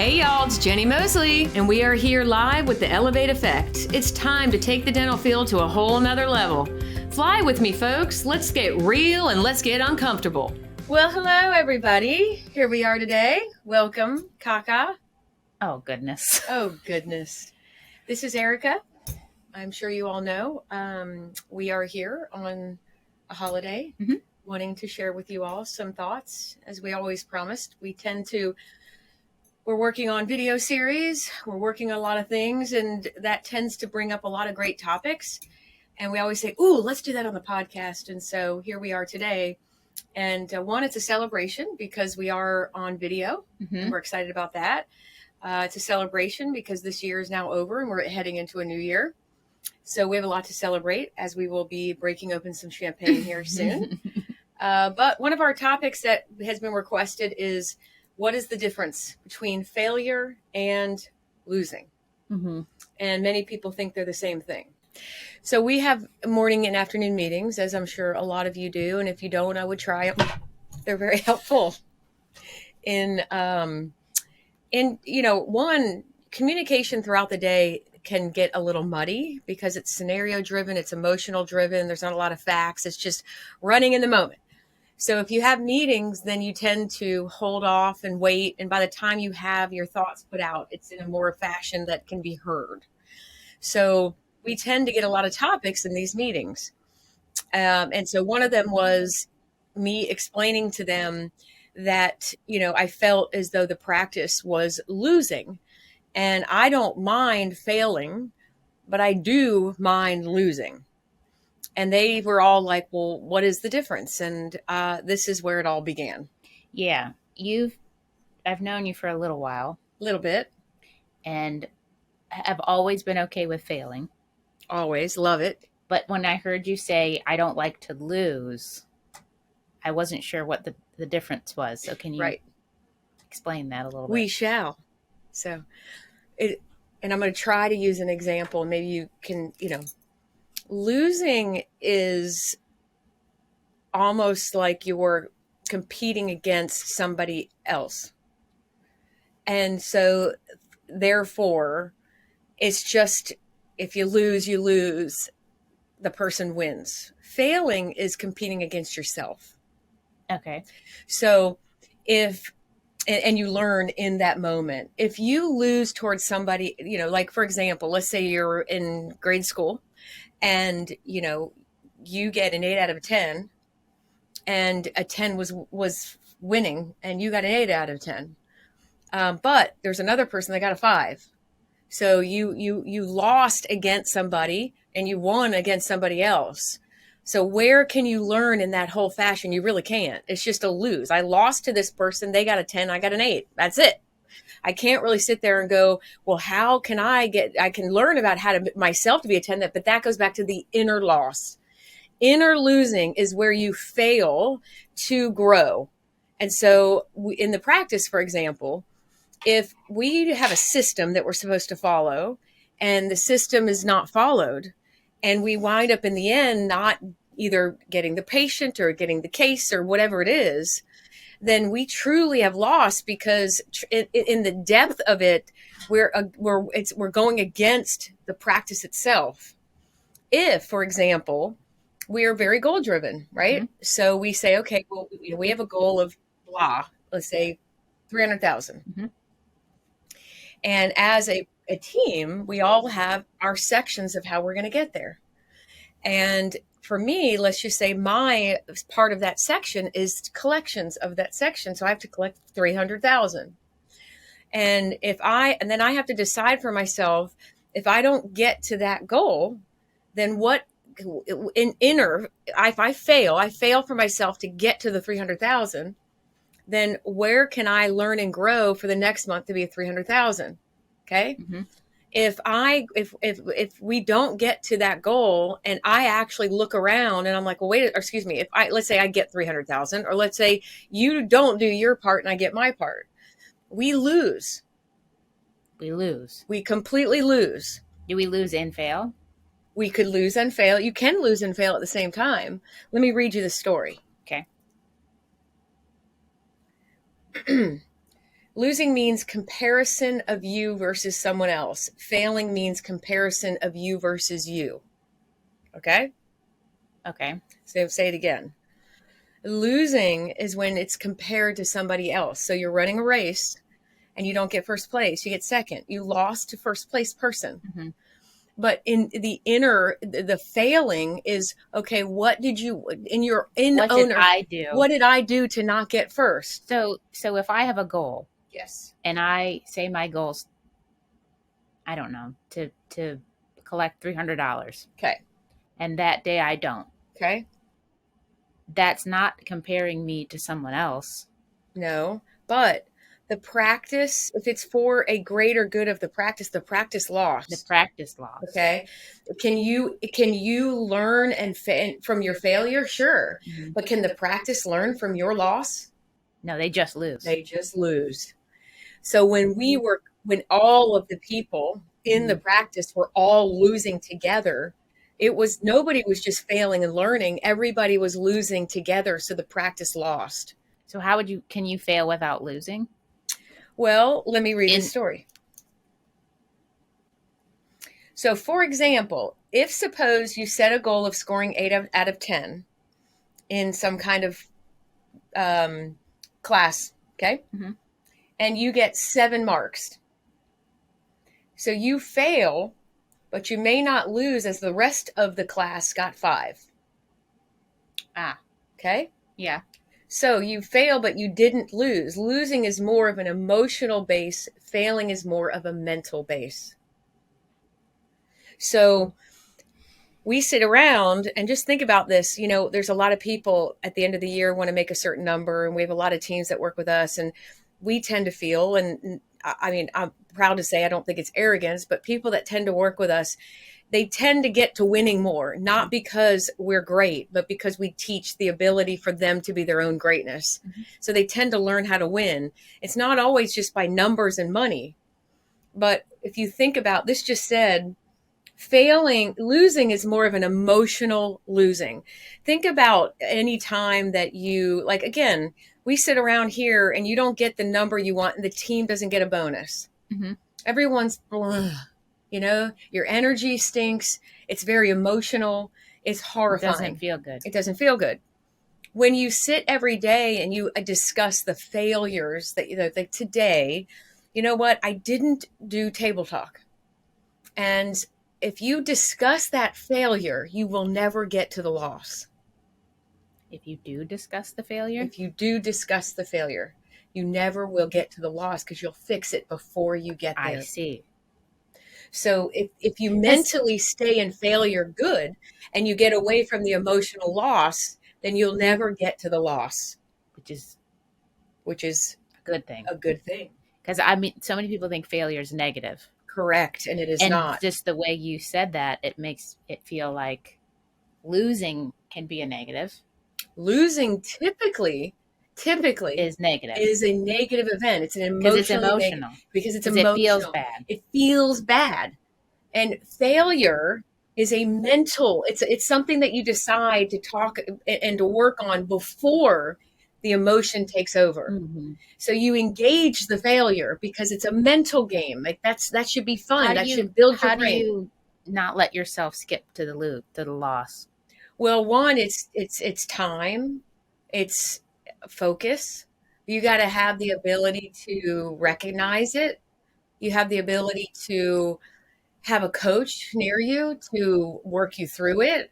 Hey y'all, it's Jenni Moseley, and we are here live with the Elevate Effect. It's time to take the dental field to a whole nother level. Fly with me, folks. Let's get real and let's get uncomfortable. Well, hello, everybody. Here we are today. Welcome, Kaka. Oh, goodness. Oh, goodness. This is Erica. I'm sure you all know. We are here on a holiday, wanting to share with you all some thoughts. As we always promised, we're working on video series. We're working on a lot of things, and that tends to bring up a lot of great topics. And we always say, ooh, let's do that on the podcast. And so here we are today. And one, it's a celebration because we are on video. And we're excited about that. It's a celebration because this year is now over and we're heading into a new year. So we have a lot to celebrate as we will be breaking open some champagne here soon. But one of our topics that has been requested is, what is the difference between failure and losing? And many people think they're the same thing. So we have morning and afternoon meetings, as I'm sure a lot of you do. And if you don't, I would try them. They're very helpful in one, communication throughout the day can get a little muddy because it's scenario driven, it's emotional driven. There's not a lot of facts. It's just running in the moment. So if you have meetings, then you tend to hold off and wait. And by the time you have your thoughts put out, it's in a more fashion that can be heard. So we tend to get a lot of topics in these meetings. And so one of them was me explaining to them that, I felt as though the practice was losing. And I don't mind failing, but I do mind losing. And they were all like, well, what is the difference? And this is where it all began. Yeah. I've known you for a little while. A little bit. And have always been okay with failing. Always. Love it. But when I heard you say, I don't like to lose, I wasn't sure what the difference was. So can you explain that a little bit? We shall. So and I'm going to try to use an example. Maybe you can, losing is almost like you're competing against somebody else. And so therefore, it's just, if you lose, you lose. The person wins. Failing is competing against yourself. Okay. So and you learn in that moment. If you lose towards somebody, like for example, let's say you're in grade school and, you get an 8 out of 10 and a 10 was winning and you got an 8 out of 10. But there's another person that got a 5. So you lost against somebody and you won against somebody else. So where can you learn in that whole fashion? You really can't. It's just a lose. I lost to this person. They got a 10. I got an 8. That's it. I can't really sit there and go, well, how can I can learn about how to myself to be a 10, but that goes back to the inner loss. Inner losing is where you fail to grow. And so in the practice, for example, if we have a system that we're supposed to follow and the system is not followed and we wind up in the end not either getting the patient or getting the case or whatever it is, then we truly have lost because in the depth of it, we're going against the practice itself. If, for example, we are very goal driven, right? So we say, okay, well, we have a goal of blah, let's say 300,000. And as a team, we all have our sections of how we're going to get there. And for me, let's just say my part of that section is collections of that section. So I have to collect 300,000. And then I have to decide for myself, if I don't get to that goal, then if I fail for myself to get to the 300,000, then where can I learn and grow for the next month to be a 300,000? Okay. If we don't get to that goal and I actually look around and I'm like, well, let's say I get 300,000, or let's say you don't do your part and I get my part. We lose. We completely lose. Do we lose and fail? We could lose and fail. You can lose and fail at the same time. Let me read you the story. Okay. Losing means comparison of you versus someone else. Failing means comparison of you versus you. Okay? Okay. So say it again. Losing is when it's compared to somebody else. So you're running a race and you don't get first place, you get second. You lost to first place person. Mm-hmm. But in the inner, the failing is, okay, what did you, in your in What owner, did I do? What did I do to not get first? So if I have a goal, Yes, and I say my goal's, I don't know, to collect $300, okay, and that day I don't, okay, that's not comparing me to someone else. no, but the practice, if it's for a greater good of the practice lost. The practice lost. Okay. Can you learn from your failure? Sure. Mm-hmm. But can the practice learn from your loss? No, they just lose. They just lose. So when all of the people in the practice were all losing together, nobody was just failing and learning. Everybody was losing together. So the practice lost. So can you fail without losing? Well, let me read the story. So, for example, if suppose you set a goal of scoring 8 out of 10 in some kind of class, okay, mm-hmm. and you get 7 marks. So you fail, but you may not lose as the rest of the class got 5. Okay? Yeah. So you fail, but you didn't lose. Losing is more of an emotional base. Failing is more of a mental base. So we sit around and just think about this. You know, there's a lot of people at the end of the year want to make a certain number, and we have a lot of teams that work with us, and we tend to feel, and I mean, I'm proud to say I don't think it's arrogance, but people that tend to work with us, they tend to get to winning more, not because we're great, but because we teach the ability for them to be their own greatness. Mm-hmm. So they tend to learn how to win. It's not always just by numbers and money. But if you think about this, just said, losing is more of an emotional losing. Think about any time that you, like, again, we sit around here and you don't get the number you want and the team doesn't get a bonus. Mm-hmm. Everyone's, you know, your energy stinks. It's very emotional. It's horrifying. It doesn't feel good. When you sit every day and you discuss the failures that, you know, like today, you know what? I didn't do table talk. And if you discuss that failure, you will never get to the loss. If you do discuss the failure? If you do discuss the failure, you never will get to the loss because you'll fix it before you get there. I see. So if you mentally stay in failure good and you get away from the emotional loss, then you'll never get to the loss. Which is a good thing. Because I mean, so many people think failure is negative. Correct. And it is not. And just the way you said that, it makes it feel like losing can be a negative. Losing typically is negative. Is a negative event. It's an emotional. Because it's emotional. It feels bad. It feels bad. And failure is a mental, it's something that you decide to talk and to work on before the emotion takes over. Mm-hmm. So you engage the failure because it's a mental game. Like that should be fun. Should build your brain. How do you not let yourself skip to the loss? Well, one, it's time. It's focus. You got to have the ability to recognize it. You have the ability to have a coach near you to work you through it.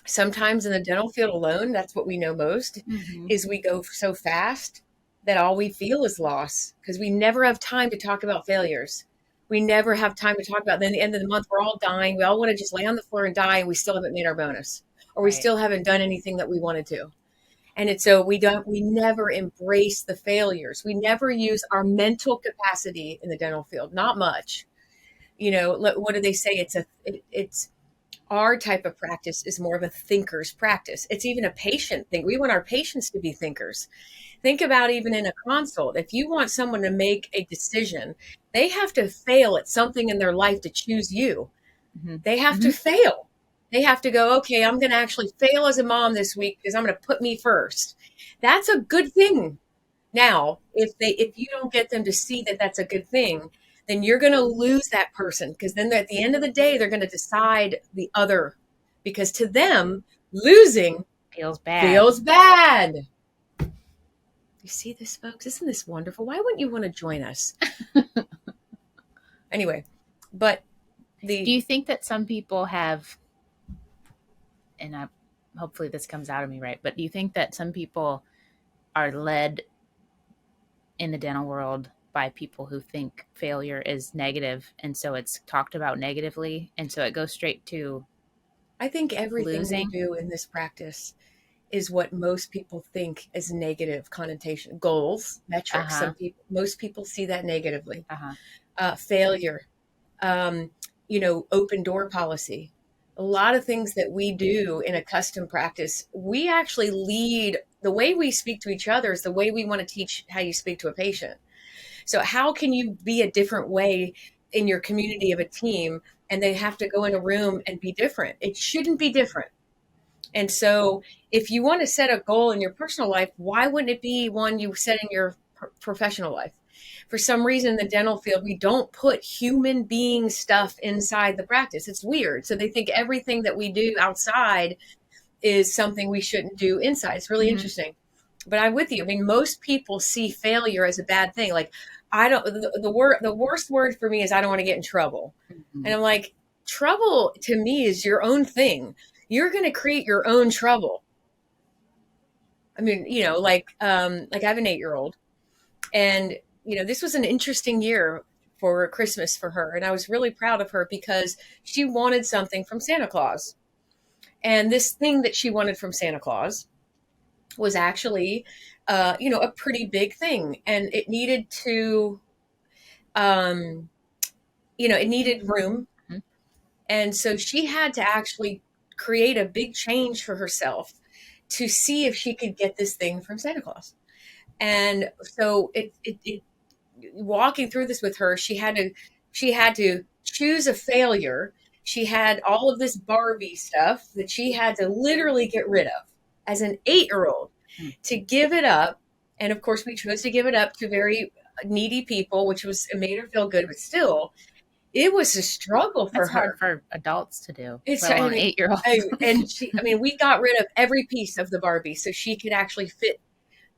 Sometimes in the dental field alone, that's what we know most, is we go so fast that all we feel is loss because we never have time to talk about failures. We never have time to talk about, then at the end of the month, we're all dying. We all want to just lay on the floor and die, and we still haven't made our bonus, or we still haven't done anything that we wanted to. And so we never embrace the failures. We never use our mental capacity in the dental field, not much. You know, what do they say? It's our type of practice is more of a thinker's practice. It's even a patient thing. We want our patients to be thinkers. Think about even in a consult. If you want someone to make a decision, they have to fail at something in their life to choose you. Mm-hmm. They have to fail. They have to go, okay, I'm going to actually fail as a mom this week because I'm going to put me first. That's a good thing. Now, if you don't get them to see that that's a good thing, then you're going to lose that person, because then at the end of the day, they're going to decide the other, because to them, losing Feels bad. feels bad. You see this, folks? Isn't this wonderful? Why wouldn't you want to join us? Anyway, but Do you think that some people have, and hopefully this comes out of me right, but do you think that some people are led in the dental world by people who think failure is negative, and so it's talked about negatively, and so it goes straight to I think everything we losing? do in this practice is what most people think is negative connotation. Goals, metrics. Uh-huh. Most people see that negatively. Uh-huh. Failure, open door policy. A lot of things that we do in a custom practice, we actually lead. The way we speak to each other is the way we want to teach how you speak to a patient. So how can you be a different way in your community of a team, and they have to go in a room and be different? It shouldn't be different. And so if you want to set a goal in your personal life, why wouldn't it be one you set in your professional life? For some reason, in the dental field, we don't put human being stuff inside the practice. It's weird. So they think everything that we do outside is something we shouldn't do inside. It's really interesting. But I'm with you. I mean, most people see failure as a bad thing. Like, I don't, the worst word for me is I don't want to get in trouble. Mm-hmm. And I'm like, trouble to me is your own thing. You're going to create your own trouble. I mean, I have an 8-year-old, and this was an interesting year for Christmas for her, and I was really proud of her because she wanted something from Santa Claus. And this thing that she wanted from Santa Claus was actually, a pretty big thing, and it needed to, it needed room, Mm-hmm. and so she had to actually create a big change for herself to see if she could get this thing from Santa Claus. And so it walking through this with her, she had to choose a failure. She had all of this Barbie stuff that she had to literally get rid of as an 8-year-old, to give it up. And of course, we chose to give it up to very needy people, which it made her feel good, but still, it was a struggle for That's hard her. for adults to do, It's, let I alone mean, 8-year-olds. we got rid of every piece of the Barbie so she could actually fit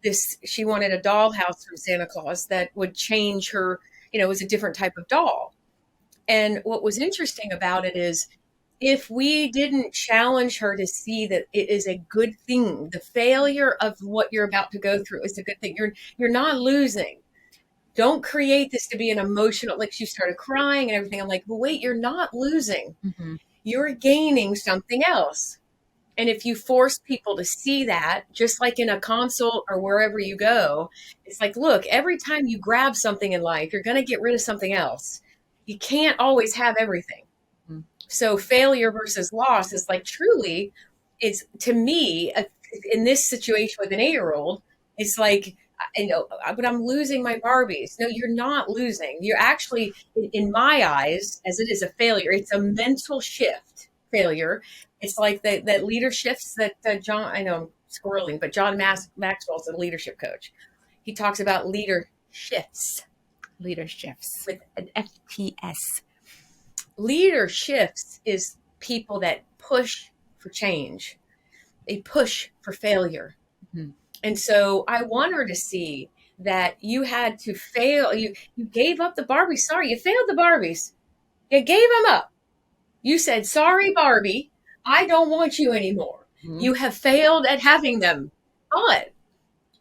this. She wanted a dollhouse from Santa Claus that would change her, it was a different type of doll. And what was interesting about it is, if we didn't challenge her to see that it is a good thing, the failure of what you're about to go through is a good thing. You're not losing. Don't create this to be an emotional, like she started crying and everything. I'm like, well, wait, you're not losing. Mm-hmm. You're gaining something else. And if you force people to see that, just like in a consult or wherever you go, it's like, look, every time you grab something in life, you're going to get rid of something else. You can't always have everything. Mm-hmm. So failure versus loss is like, truly, it's, to me, in this situation with an 8-year-old, it's like, but I'm losing my Barbies. No, you're not losing. You're actually, in my eyes, as it is a failure, it's a mental shift failure. It's like that leadership that John, I know I'm squirreling, but John Maxwell's a leadership coach. He talks about leaderships Leaderships. with an FTS. Leaderships is people that push for change. They push for failure. Mm-hmm. And so I want her to see that you had to fail. You gave up the Barbies. Sorry, you failed the Barbies. You gave them up. You said, sorry, Barbie, I don't want you anymore. Mm-hmm. You have failed at having them. But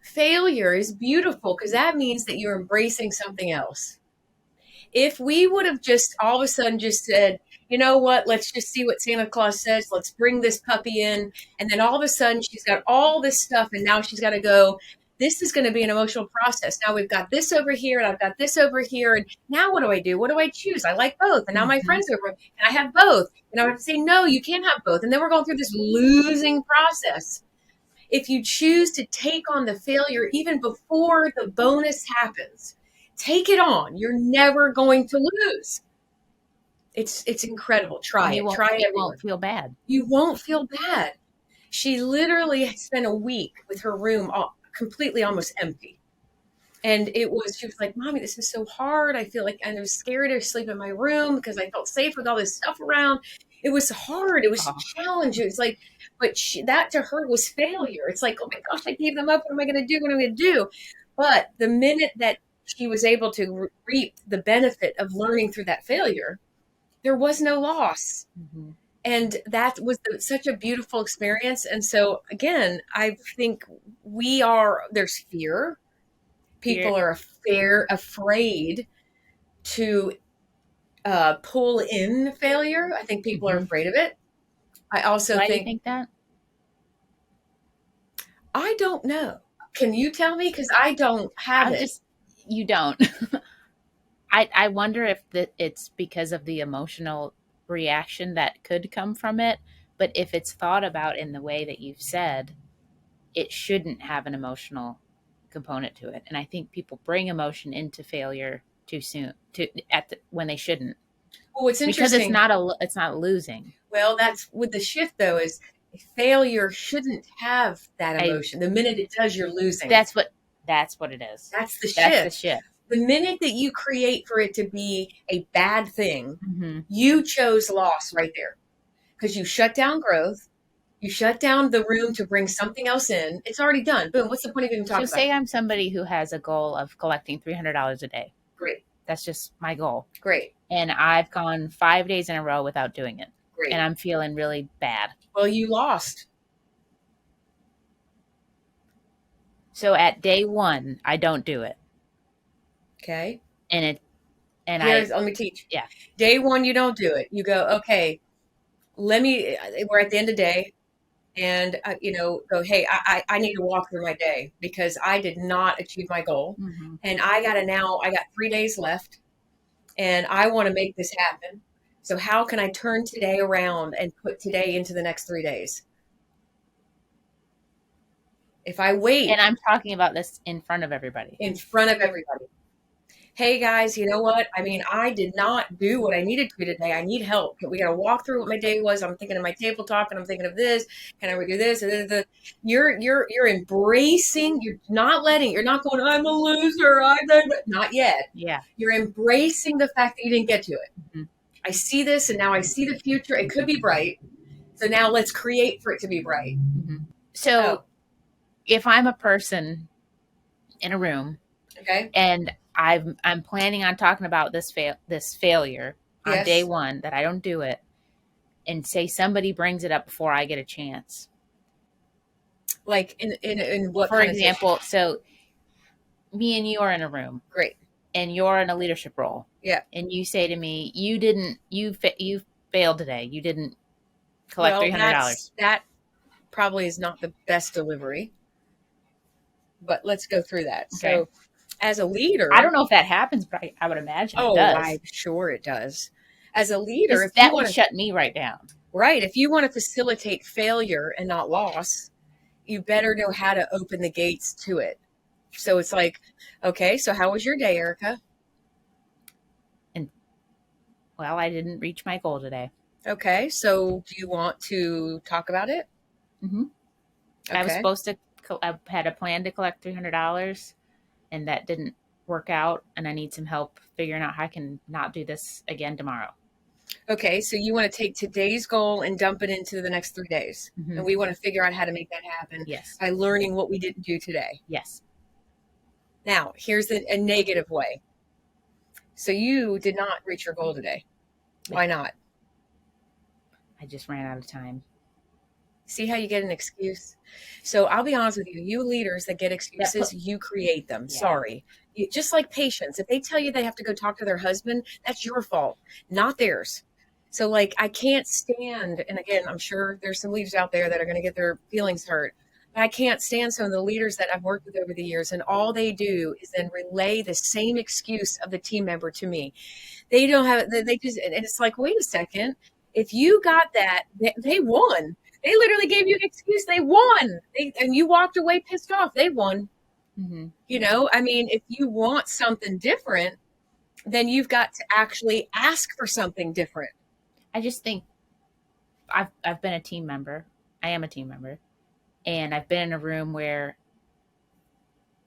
failure is beautiful, because that means that you're embracing something else. If we would have just all of a sudden just said, you know what, let's just see what Santa Claus says. Let's bring this puppy in. And then all of a sudden she's got all this stuff, and now she's got to go. This is going to be an emotional process. Now we've got this over here, and I've got this over here. And now what do I do? What do I choose? I like both. And now my friends are over, and I have both. And I have to say, no, you can't have both. And then we're going through this losing process. If you choose to take on the failure even before the bonus happens, take it on. You're never going to lose. It's incredible. Try it. Try it. You won't feel bad. You won't feel bad. She literally spent a week with her room completely almost empty. And she was like, Mommy, this is so hard. I feel like I was scared to sleep in my room because I felt safe with all this stuff around. It was hard. It was Oh, challenging. It's like, but that to her was failure. It's like, oh my gosh, I gave them up. What am I going to do? What am I going to do? But the minute that she was able to reap the benefit of learning through that failure, there was no loss. mm-hmm. And that was such a beautiful experience. And so, again, I think there's fear. Fear. People are afraid to pull in failure. I think people are Mm-hmm. afraid of it. I also Why do you think, think that? I don't know. Can you tell me? Because I don't have I'm it. just, you don't. I wonder if it's because of the emotional reaction that could come from it. But if it's thought about in the way that you've said, it shouldn't have an emotional component to it. And I think people bring emotion into failure too soon, when they shouldn't, Well, what's because interesting, it's not losing. well, that's with the shift, though, is failure shouldn't have that I emotion. The minute it does, you're losing. that's what it is. That's the That's the shift. shift. The minute that you create for it to be a bad thing, Mm-hmm. you chose loss right there because you shut down growth. You shut down the room to bring something else in. It's already done. Boom. What's the point of even So talking about say it? I'm somebody who has a goal of collecting $300 a day. Great. That's just my goal. Great. And I've gone 5 days in a row without doing it. And Great. I'm feeling really bad. Well, you lost. So at day one, I don't do it. Okay. And it, and Let me teach. yeah. Day one, you don't do it. You go, okay, we're at the end of the day. And, go, hey, I need to walk through my day because I did not achieve my goal. Mm-hmm. And I got 3 days left and I want to make this happen. So how can I turn today around and put today into the next 3 days? If I wait And I'm talking about this in front of everybody. in front of everybody, hey guys, you know what? I mean, I did not do what I needed to today. I need help. We got to walk through what my day was. I'm thinking of my table talk and I'm thinking of this. Can I do this? You're embracing. You're not going, I'm a loser. Not yet. Yeah. You're embracing the fact that you didn't get to it. Mm-hmm. I see this and now I see the future. It could be bright. So now let's create for it to be bright. Mm-hmm. So if I'm a person in a room, okay, and I'm planning on talking about this failure on yes, day one, that I don't do it, and say somebody brings it up before I get a chance. like in what? For example, so me and you are in a room, Great, and you're in a leadership role, yeah. and you say to me, you failed today. You didn't collect Well, $300. that probably is not the best delivery, but let's go through that. Okay. So, as a leader, I don't know if that happens, but I would imagine it does. I'm sure it does. As a leader, if that would shut me right down. Right, if you want to facilitate failure and not loss, you better know how to open the gates to it. So it's like, okay, so how was your day, Erica? Well, I didn't reach my goal today. Okay, so do you want to talk about it? Mm-hmm. Okay. I was supposed to. I had a plan to collect $300, and that didn't work out. And I need some help figuring out how I can not do this again tomorrow. Okay, so you want to take today's goal and dump it into the next 3 days, Mm-hmm. and we want to figure out how to make that happen. Yes. By learning what we didn't do today. Yes. Now, here's a negative way. So you did not reach your goal today. Why not? I just ran out of time. See how you get an excuse? So I'll be honest with you. You leaders that get excuses, you create them. Yeah. Sorry. Just like patients. If they tell you they have to go talk to their husband, that's your fault, not theirs. So like, I can't stand, and again, I'm sure there's some leaders out there that are going to get their feelings hurt. But I can't stand some of the leaders that I've worked with over the years, and all they do is then relay the same excuse of the team member to me. They don't have, they just, and it's like, wait a second. If you got that, they won. They literally gave you an excuse. They won. And you walked away pissed off. They won. Mm-hmm. You know, I mean, if you want something different, then you've got to actually ask for something different. I just think I've been a team member. I am a team member. And I've been in a room where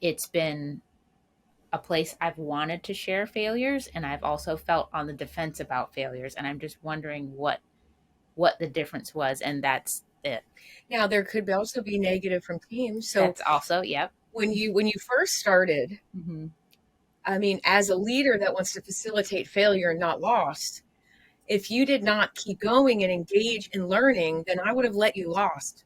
it's been a place I've wanted to share failures, and I've also felt on the defense about failures, and I'm just wondering what the difference was, and that's it. Now there could also be negative from teams. So That's also, yep. when you first started, Mm-hmm. I mean, as a leader that wants to facilitate failure and not lost, if you did not keep going and engage in learning, then I would have let you lost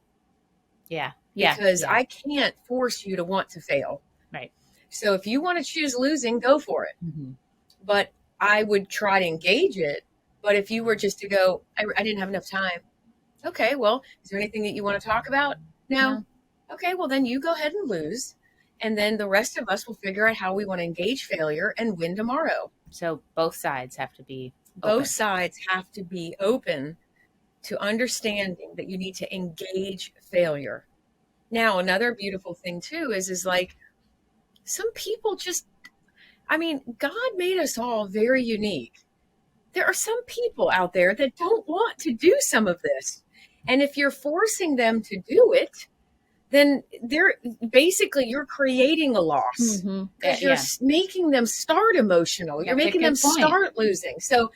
Yeah, yeah, because yeah. I can't force you to want to fail. Right. So if you want to choose losing, go for it. Mm-hmm. But I would try to engage it. But if you were just to go, I didn't have enough time. Okay, well, is there anything that you want to talk about? No. No. Okay, well, then you go ahead and lose. And then the rest of us will figure out how we want to engage failure and win tomorrow. So both sides have to be open. Both sides have to be open to understanding that you need to engage failure. Now, another beautiful thing too is like some people just, I mean, God made us all very unique. There are some people out there that don't want to do some of this. And if you're forcing them to do it, then you're creating a loss Mm-hmm. because you're making them start emotional. You're That's a making good them point. start losing. So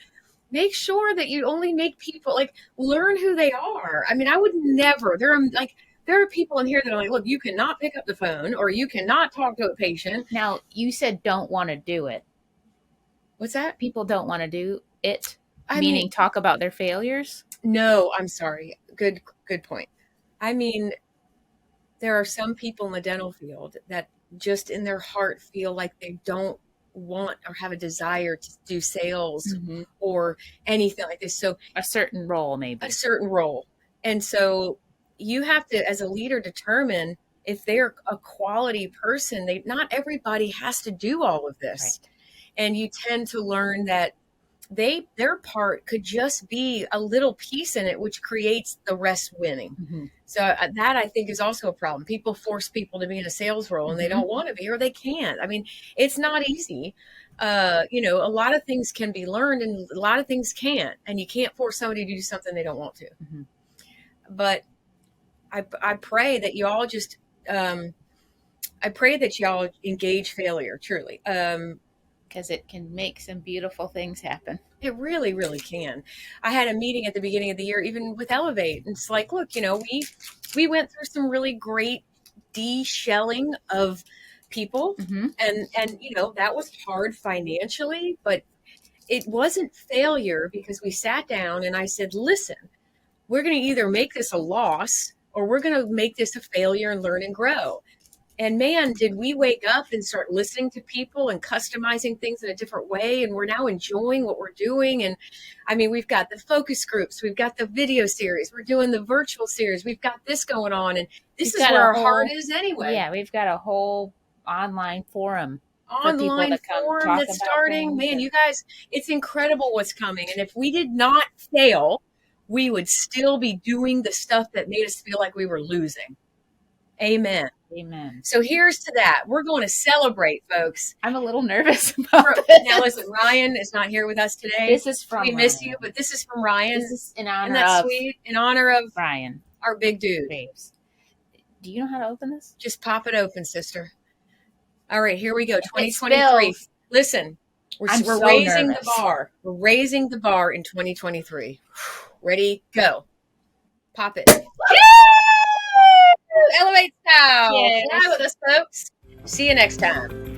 make sure that you only make people like learn who they are. I mean, I would never, there are people in here that are like, look, you cannot pick up the phone or you cannot talk to a patient. Now, you said don't want to do it. What's that? People don't want to do it, I meaning mean, talk about their failures? no, I'm sorry. Good point. I mean, there are some people in the dental field that just in their heart feel like they don't want or have a desire to do sales Mm-hmm. or anything like this. So A certain role, maybe. a certain role. And so you have to, as a leader, determine if they're a quality person. Not everybody has to do all of this. Right. And you tend to learn that their part could just be a little piece in it, which creates the rest winning. Mm-hmm. So that I think is also a problem. People force people to be in a sales role and they don't want to be, or they can't. I mean, it's not easy. A lot of things can be learned and a lot of things can't, and you can't force somebody to do something they don't want to. Mm-hmm. But I pray that you all just, I pray that y'all engage failure truly. Because it can make some beautiful things happen. It really, really can. I had a meeting at the beginning of the year, even with Elevate. And it's like, look, we went through some really great de-shelling of people. Mm-hmm. And that was hard financially, but it wasn't failure because we sat down and I said, listen, we're going to either make this a loss or we're going to make this a failure and learn and grow. And man, did we wake up and start listening to people and customizing things in a different way. And we're now enjoying what we're doing. And I mean, we've got the focus groups, we've got the video series, we're doing the virtual series, we've got this going on. And this is where our heart is anyway. Yeah, we've got a whole online forum. Online forum that's starting. Man, you guys, it's incredible what's coming. And if we did not fail, we would still be doing the stuff that made us feel like we were losing. Amen. Amen. So here's to that. We're going to celebrate, folks. I'm a little nervous about this. Now, listen, Ryan is not here with us today. This is from We miss you, but this is from Ryan. This is in honor Isn't that of sweet? In honor of Ryan, our big dude. babes. Do you know how to open this? Just pop it open, sister. All right, here we go. 2023. Listen, we're so raising nervous. the bar. We're raising the bar in 2023. Ready? Go. Pop it. Elevate style. Yes. Fly with us, folks. See you next time.